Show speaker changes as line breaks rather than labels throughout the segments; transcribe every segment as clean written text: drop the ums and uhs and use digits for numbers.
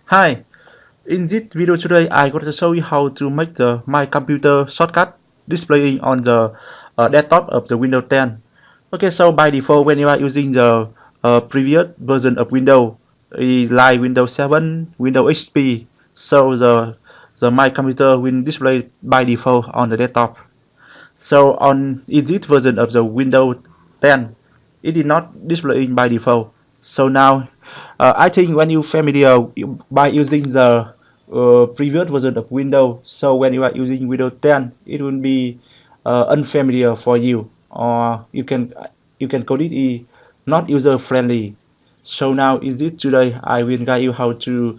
Hi, in this video today I going to show you how to make the My Computer shortcut displaying on the desktop of the Windows 10. Okay, so by default when you are using the previous version of Windows, like Windows 7, Windows XP, so the My Computer will display by default on the desktop. So on in this version of the Windows 10, it is not displaying by default. So now, I think when you familiar by using the previous version of Windows, so when you are using Windows 10, it will be unfamiliar for you, or you can call it not user friendly. So now in this today, I will guide you how to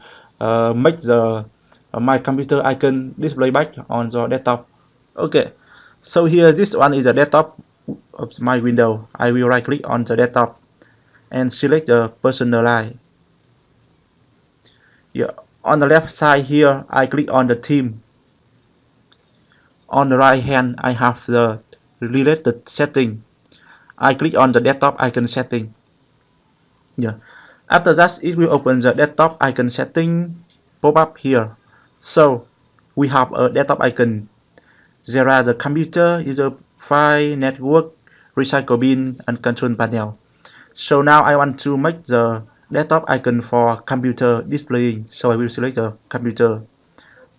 make the my computer icon display back on the desktop. Okay, so here this one is the desktop of my window. I will right click on the desktop and select the personalize. Yeah, on the left side here I click on the theme. On the right hand I have the related setting. I click on the desktop icon setting. Yeah, after that it will open the desktop icon setting pop up here. So we have a desktop icon. There are the computer, user file, network, recycle bin, and control panel. So now I want to make the desktop icon for computer displaying, so I will select the computer.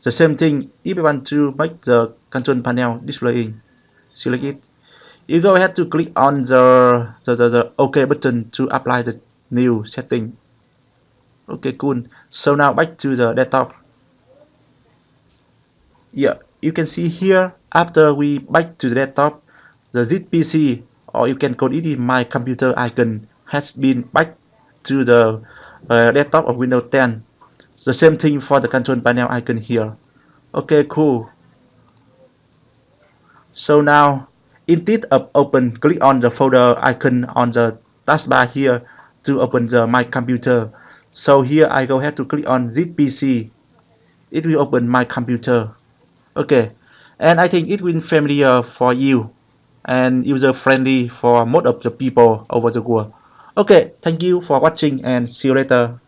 The same thing if I want to make the control panel displaying, select it. You go ahead to click on the OK button to apply the new setting. Okay, cool. So now back to the desktop. Yeah, you can see here after we back to the desktop, the ZPC, or you can call it my computer icon, has been back to the desktop of Windows 10. The same thing for the control panel icon here. Okay, cool. So now instead of open, click on the folder icon on the taskbar here to open the my computer. So here I go ahead to click on ZPC. It will open my computer. Okay, and I think it will be familiar for you and user friendly for most of the people over the world. Okay, thank you for watching and see you later.